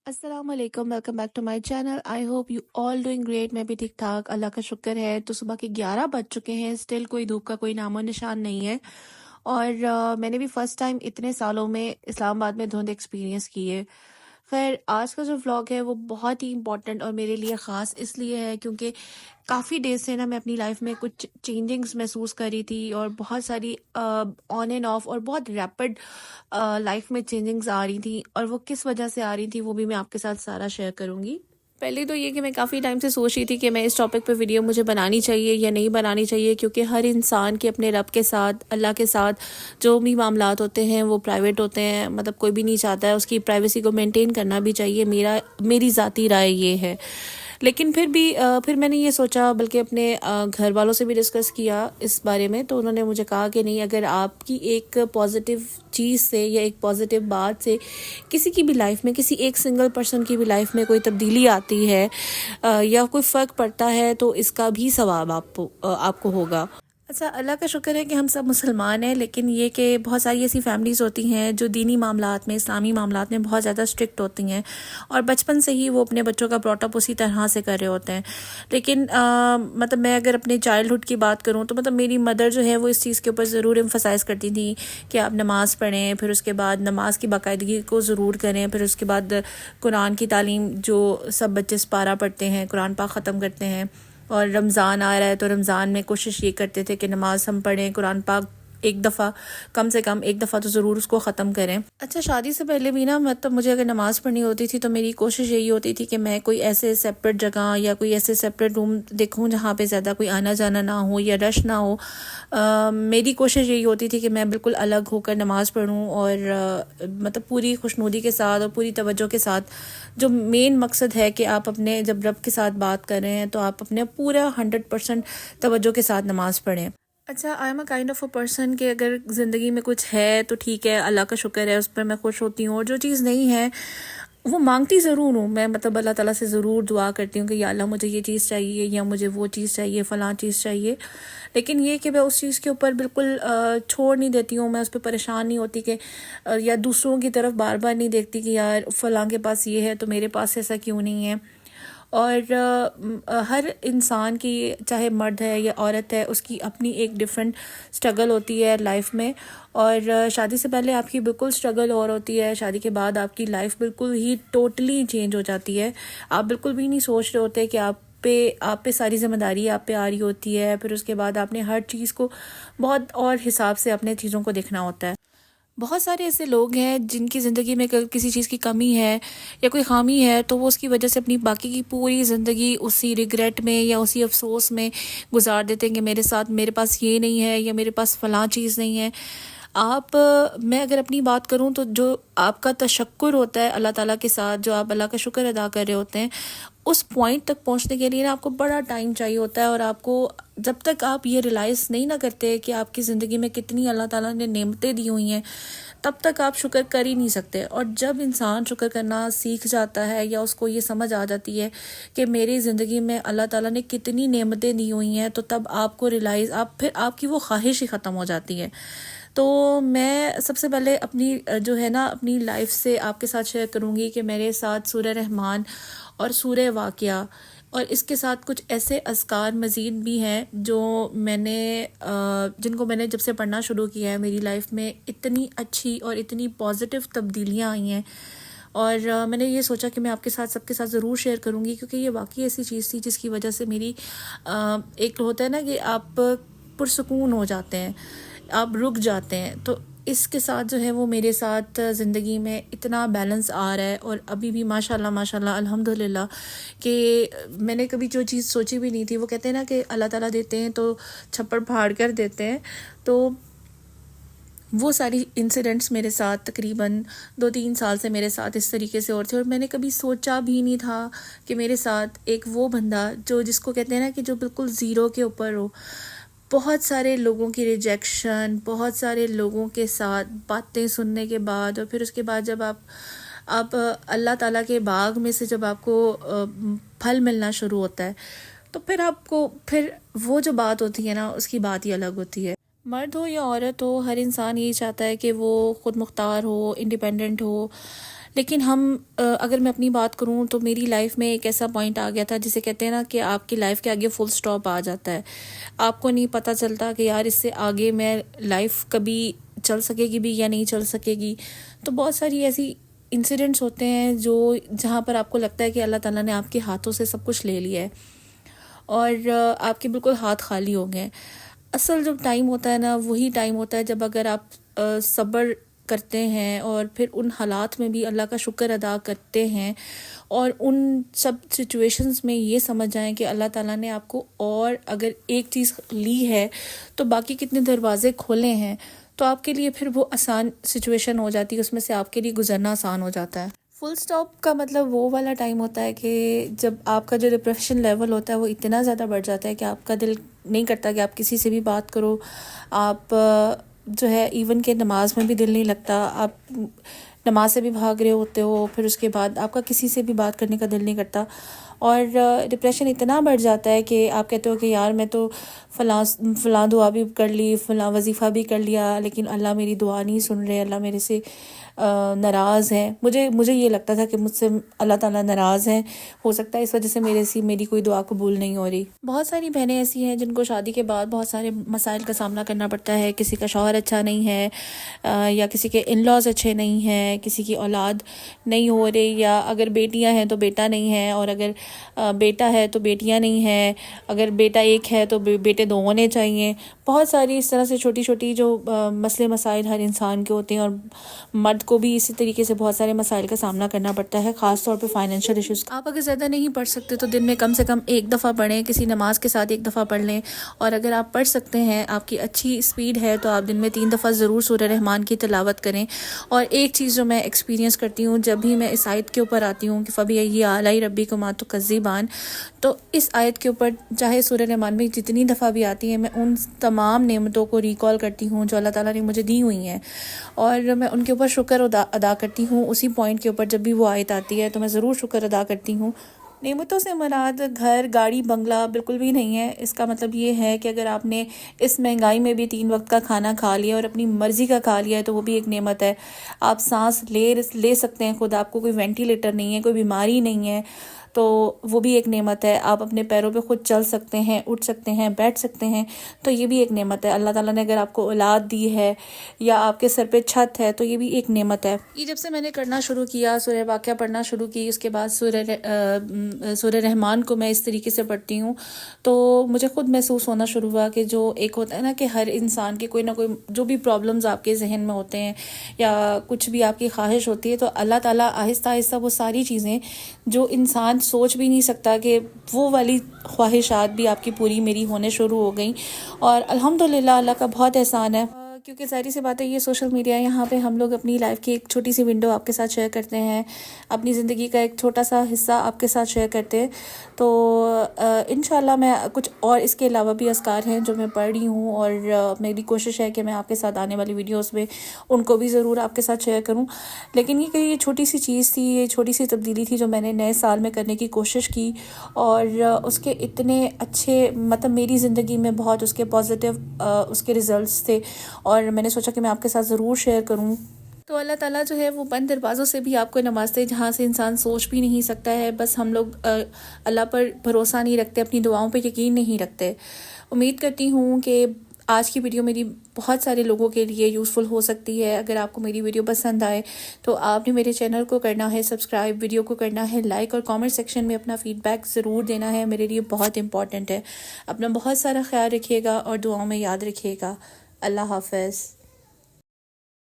अस्सलाम वालेकुम, welcome back to my channel. I hope you all doing great. मैं भी ठीक ठाक, अल्लाह का शुक्र है। तो सुबह के 11 बज चुके हैं, स्टिल कोई धूप का कोई नामो निशान नहीं है। और मैंने भी फर्स्ट टाइम इतने सालों में इस्लामाबाद में धुंध एक्सपीरियंस की है। खैर, आज का जो व्लॉग है वो बहुत ही इम्पोर्टेंट और मेरे लिए ख़ास इसलिए है क्योंकि काफ़ी डेज से ना मैं अपनी लाइफ में कुछ चेंजिंग्स महसूस कर रही थी और बहुत सारी ऑन एंड ऑफ और बहुत रैपिड लाइफ में चेंजिंग्स आ रही थी। और वो किस वजह से आ रही थी वो भी मैं आपके साथ सारा शेयर करूँगी। पहले तो ये कि मैं काफ़ी टाइम से सोच रही थी कि मैं इस टॉपिक पे वीडियो मुझे बनानी चाहिए या नहीं बनानी चाहिए, क्योंकि हर इंसान के अपने रब के साथ, अल्लाह के साथ जो भी मामलात होते हैं वो प्राइवेट होते हैं। मतलब कोई भी नहीं चाहता है, उसकी प्राइवेसी को मेंटेन करना भी चाहिए। मेरी ज़ाती राय ये है। लेकिन फिर मैंने ये सोचा, बल्कि अपने घर वालों से भी डिस्कस किया इस बारे में। तो उन्होंने मुझे कहा कि नहीं, अगर आपकी एक पॉजिटिव चीज़ से या एक पॉजिटिव बात से किसी की भी लाइफ में, किसी एक सिंगल पर्सन की भी लाइफ में कोई तब्दीली आती है या कोई फ़र्क पड़ता है, तो इसका भी सवाब आपको होगा। अच्छा, अल्लाह का शुक्र है कि हम सब मुसलमान हैं, लेकिन ये कि बहुत सारी ऐसी फैमिलीज़ होती हैं जो दीनी मामलात में, इस्लामी मामलात में बहुत ज़्यादा स्ट्रिक्ट होती हैं और बचपन से ही वो अपने बच्चों का ब्रॉटअप उसी तरह से कर रहे होते हैं। लेकिन मतलब मैं अगर अपने चाइल्डहुड की बात करूँ तो मतलब मेरी मदर जो है वो इस चीज़ के ऊपर ज़रूर एम्फसाइज़ करती थी कि आप नमाज़ पढ़ें, फिर उसके बाद नमाज की बाकायदगी को ज़रूर करें, फिर उसके बाद कुरान की तालीम, जो सब बच्चे पारा पढ़ते हैं, कुरान पाक ख़त्म करते हैं। और रमज़ान आ रहा है तो रमज़ान में कोशिश ये करते थे कि नमाज हम पढ़ें, कुरान पाक एक दफ़ा, कम से कम एक दफ़ा तो ज़रूर उसको ख़त्म करें। अच्छा, शादी से पहले भी ना, मतलब मुझे अगर नमाज़ पढ़नी होती थी तो मेरी कोशिश यही होती थी कि मैं कोई ऐसे सेपरेट जगह या कोई ऐसे सेपरेट रूम देखूं जहाँ पे ज़्यादा कोई आना जाना ना हो या रश ना हो। मेरी कोशिश यही होती थी कि मैं बिल्कुल अलग होकर नमाज़ पढ़ूं और मतलब पूरी खुशनुदी के साथ और पूरी तवज्जो के साथ। जो मेन मकसद है कि आप अपने जब रब के साथ बात कर रहे हैं तो आप अपने पूरा 100% तवज्जो के साथ नमाज़ पढ़ें। अच्छा, I am a kind of a person कि अगर ज़िंदगी में कुछ है तो ठीक है, अल्लाह का शुक्र है, उस पर मैं खुश होती हूँ। और जो चीज़ नहीं है वो मांगती ज़रूर हूँ मैं, मतलब अल्लाह ताला से ज़रूर दुआ करती हूँ कि या अल्लाह मुझे ये चीज़ चाहिए या मुझे वो चीज़ चाहिए, फ़लाँ चीज़ चाहिए। लेकिन ये कि मैं उस चीज़ के ऊपर बिल्कुल छोड़ नहीं देती हूँ, मैं उस पर परेशान नहीं होती कि या दूसरों की तरफ बार बार नहीं देखती कि यार फ़लाँ के पास ये है तो मेरे पास ऐसा क्यों नहीं है। और हर इंसान की, चाहे मर्द है या औरत है, उसकी अपनी एक डिफरेंट स्ट्रगल होती है लाइफ में। और शादी से पहले आपकी बिल्कुल स्ट्रगल और होती है, शादी के बाद आपकी लाइफ बिल्कुल ही टोटली चेंज हो जाती है। आप बिल्कुल भी नहीं सोच रहे होते कि आप पे सारी जिम्मेदारी आप पे आ रही होती है। फिर उसके बाद आपने हर चीज़ को बहुत और हिसाब से अपने चीज़ों को देखना होता है। बहुत सारे ऐसे लोग हैं जिनकी ज़िंदगी में अगर किसी चीज़ की कमी है या कोई खामी है तो वो उसकी वजह से अपनी बाकी की पूरी ज़िंदगी उसी रिग्रेट में या उसी अफसोस में गुजार देते हैं कि मेरे साथ, मेरे पास ये नहीं है या मेरे पास फ़लाँ चीज़ नहीं है। मैं अगर अपनी बात करूं तो जो आपका तशक्कुर होता है अल्लाह ताला के साथ, जो आप अल्लाह का शुक्र अदा कर रहे होते हैं, उस पॉइंट तक पहुंचने के लिए ना आपको बड़ा टाइम चाहिए होता है। और आपको, जब तक आप ये रियलाइज़ नहीं ना करते कि आपकी ज़िंदगी में कितनी अल्लाह ताला ने नेमतें दी हुई हैं, तब तक आप शुक्र कर ही नहीं सकते। और जब इंसान शुक्र करना सीख जाता है या उसको ये समझ आ जाती है कि मेरी ज़िंदगी में अल्लाह ताला ने कितनी नेमतें दी हुई हैं, तो तब आपको रियलाइज़, फिर आपकी वो ख्वाहिश ही ख़त्म हो जाती है। तो मैं सबसे पहले अपनी जो है ना, अपनी लाइफ से आपके साथ शेयर करूँगी कि मेरे साथ सूरह रहमान और सूरह वाक़िया और इसके साथ कुछ ऐसे अज़कार मज़ीद भी हैं जो जिनको मैंने जब से पढ़ना शुरू किया है, मेरी लाइफ में इतनी अच्छी और इतनी पॉजिटिव तब्दीलियाँ आई हैं। और मैंने ये सोचा कि मैं आपके साथ, सबके साथ ज़रूर शेयर करूँगी, क्योंकि ये वाकई ऐसी चीज़ थी जिसकी वजह से मेरी एक होता है ना कि आप पुरसुकून हो जाते हैं, आप रुक जाते हैं। तो इसके साथ जो है वो मेरे साथ ज़िंदगी में इतना बैलेंस आ रहा है। और अभी भी माशाल्लाह माशाल्लाह अल्हम्दुलिल्लाह कि मैंने कभी जो चीज़ सोची भी नहीं थी, वो कहते हैं ना कि अल्लाह ताला देते हैं तो छप्पड़ फाड़ कर देते हैं। तो वो सारी इंसिडेंट्स मेरे साथ तकरीबन 2-3 साल से मेरे साथ इस तरीके से और थे। और मैंने कभी सोचा भी नहीं था कि मेरे साथ एक वो बंदा, जो जिसको कहते हैं ना कि जो बिल्कुल ज़ीरो के ऊपर हो, बहुत सारे लोगों की रिजेक्शन, बहुत सारे लोगों के साथ बातें सुनने के बाद, और फिर उसके बाद जब आप अल्लाह ताला के बाग में से जब आपको फल मिलना शुरू होता है, तो फिर वो जो बात होती है ना, उसकी बात ही अलग होती है। मर्द हो या औरत हो, हर इंसान यही चाहता है कि वो खुद मुख्तार हो, इंडिपेंडेंट हो। لیکن اگر میں اپنی بات کروں تو میری لائف میں ایک ایسا پوائنٹ آ گیا تھا جسے کہتے ہیں نا کہ آپ کی لائف کے آگے فل سٹاپ آ جاتا ہے. آپ کو نہیں پتہ چلتا کہ یار اس سے آگے میں لائف کبھی چل سکے گی بھی یا نہیں چل سکے گی. تو بہت ساری ایسی انسیڈنٹس ہوتے ہیں جہاں پر آپ کو لگتا ہے کہ اللہ تعالیٰ نے آپ کے ہاتھوں سے سب کچھ لے لیا ہے اور آپ کے بالکل ہاتھ خالی ہو گئے. اصل جو ٹائم ہوتا ہے نا وہی ٹائم ہوتا ہے جب اگر آپ صبر کرتے ہیں اور پھر ان حالات میں بھی اللہ کا شکر ادا کرتے ہیں اور ان سب سچویشنز میں یہ سمجھ جائیں کہ اللہ تعالیٰ نے آپ کو اور اگر ایک چیز لی ہے تو باقی کتنے دروازے کھولے ہیں, تو آپ کے لیے پھر وہ آسان سچویشن ہو جاتی ہے, اس میں سے آپ کے لیے گزرنا آسان ہو جاتا ہے. فل سٹاپ کا مطلب وہ والا ٹائم ہوتا ہے کہ جب آپ کا جو ڈپریشن لیول ہوتا ہے وہ اتنا زیادہ بڑھ جاتا ہے کہ آپ کا دل نہیں کرتا کہ آپ کسی سے بھی بات کرو. آپ جو ہے ایون کہ نماز میں بھی دل نہیں لگتا, آپ نماز سے بھی بھاگ رہے ہوتے ہو, پھر اس کے بعد آپ کا کسی سے بھی بات کرنے کا دل نہیں کرتا اور ڈپریشن اتنا بڑھ جاتا ہے کہ آپ کہتے ہو کہ یار میں تو فلاں دعا بھی کر لی, فلاں وظیفہ بھی کر لیا, لیکن اللہ میری دعا نہیں سن رہے, اللہ میرے سے ناراض ہیں. مجھے یہ لگتا تھا کہ مجھ سے اللہ تعالیٰ ناراض ہیں, ہو سکتا ہے اس وجہ سے میری کوئی دعا قبول نہیں ہو رہی. بہت ساری بہنیں ایسی ہیں جن کو شادی کے بعد بہت سارے مسائل کا سامنا کرنا پڑتا ہے. کسی کا شوہر اچھا نہیں ہے یا کسی کے ان لاز اچھے نہیں ہیں, کسی کی اولاد نہیں ہو رہی, یا اگر بیٹیاں ہیں تو بیٹا نہیں ہے, اور اگر بیٹا ہے تو بیٹیاں نہیں ہیں, اگر بیٹا ایک ہے تو بیٹے دو ہونے چاہیے. بہت ساری اس طرح سے چھوٹی چھوٹی جو مسئلے مسائل ہر انسان کے ہوتے ہیں, اور مرد کو بھی اسی طریقے سے بہت سارے مسائل کا سامنا کرنا پڑتا ہے, خاص طور پہ فائنینشیل ایشوز. آپ اگر زیادہ نہیں پڑھ سکتے تو دن میں کم سے کم ایک دفعہ پڑھیں, کسی نماز کے ساتھ ایک دفعہ پڑھ لیں, اور اگر آپ پڑھ سکتے ہیں, آپ کی اچھی اسپیڈ ہے, تو آپ دن میں 3 دفعہ ضرور سورہ رحمان کی تلاوت کریں. اور ایک چیز جو میں ایکسپیرینس کرتی ہوں جب بھی میں اس آیت کے اوپر آتی ہوں کہ فَبِأَيِّ آلَاءِ رَبِّكُمَا تُكَذِّبَانِ, تو اس آیت کے اوپر چاہے سورہ رحمان میں جتنی دفعہ بھی آتی ہیں, میں ان تمام نعمتوں کو ریکال کرتی ہوں جو اللہ تعالیٰ نے مجھے دی ہوئی ہیں, اور میں ان کے اوپر شکر ادا کرتی ہوں. اسی پوائنٹ کے اوپر جب بھی وہ آیت آتی ہے تو میں ضرور شکر ادا کرتی ہوں. نعمتوں سے مراد گھر, گاڑی, بنگلہ بالکل بھی نہیں ہے. اس کا مطلب یہ ہے کہ اگر آپ نے اس مہنگائی میں بھی 3 وقت کا کھانا کھا لیا اور اپنی مرضی کا کھا لیا ہے تو وہ بھی ایک نعمت ہے. آپ سانس لے سکتے ہیں خود, آپ کو کوئی وینٹیلیٹر نہیں ہے, کوئی بیماری نہیں ہے, تو وہ بھی ایک نعمت ہے. آپ اپنے پیروں پہ خود چل سکتے ہیں, اٹھ سکتے ہیں, بیٹھ سکتے ہیں, تو یہ بھی ایک نعمت ہے. اللہ تعالیٰ نے اگر آپ کو اولاد دی ہے یا آپ کے سر پہ چھت ہے تو یہ بھی ایک نعمت ہے. یہ جب سے میں نے کرنا شروع کیا, سورہ واقعہ پڑھنا شروع کی, اس کے بعد سورہ رحمان کو میں اس طریقے سے پڑھتی ہوں, تو مجھے خود محسوس ہونا شروع ہوا کہ جو ایک ہوتا ہے نا کہ ہر انسان کے کوئی نہ کوئی جو بھی پرابلمز آپ کے ذہن میں ہوتے ہیں یا کچھ بھی آپ کی خواہش ہوتی ہے, تو اللہ تعالیٰ آہستہ آہستہ وہ ساری چیزیں جو انسان سوچ بھی نہیں سکتا کہ وہ والی خواہشات بھی آپ کی پوری میری ہونے شروع ہو گئیں. اور الحمدللہ اللہ کا بہت احسان ہے, کیونکہ ظاہری سی بات ہے یہ سوشل میڈیا, یہاں پہ ہم لوگ اپنی لائف کی ایک چھوٹی سی ونڈو آپ کے ساتھ شیئر کرتے ہیں, اپنی زندگی کا ایک چھوٹا سا حصہ آپ کے ساتھ شیئر کرتے ہیں. تو انشاءاللہ میں کچھ اور اس کے علاوہ بھی اذکار ہیں جو میں پڑھ رہی ہوں, اور میری کوشش ہے کہ میں آپ کے ساتھ آنے والی ویڈیوز میں ان کو بھی ضرور آپ کے ساتھ شیئر کروں. لیکن یہ چھوٹی سی چیز تھی, یہ چھوٹی سی تبدیلی تھی جو میں نے نئے سال میں کرنے کی کوشش کی, اور اس کے اتنے اچھے مطلب میری زندگی میں بہت اس کے پازیٹیو اس کے ریزلٹس تھے, اور میں نے سوچا کہ میں آپ کے ساتھ ضرور شیئر کروں. تو اللہ تعالیٰ جو ہے وہ بند دروازوں سے بھی آپ کو نوازتے, جہاں سے انسان سوچ بھی نہیں سکتا ہے. بس ہم لوگ اللہ پر بھروسہ نہیں رکھتے, اپنی دعاؤں پہ یقین نہیں رکھتے. امید کرتی ہوں کہ آج کی ویڈیو میری بہت سارے لوگوں کے لیے یوزفل ہو سکتی ہے. اگر آپ کو میری ویڈیو پسند آئے تو آپ نے میرے چینل کو کرنا ہے سبسکرائب, ویڈیو کو کرنا ہے لائک, اور کامنٹ سیکشن میں اپنا فیڈ بیک ضرور دینا ہے, میرے لیے بہت امپورٹنٹ ہے. اپنا بہت سارا خیال رکھیے گا اور دعاؤں میں یاد رکھیے گا. اللہ حافظ.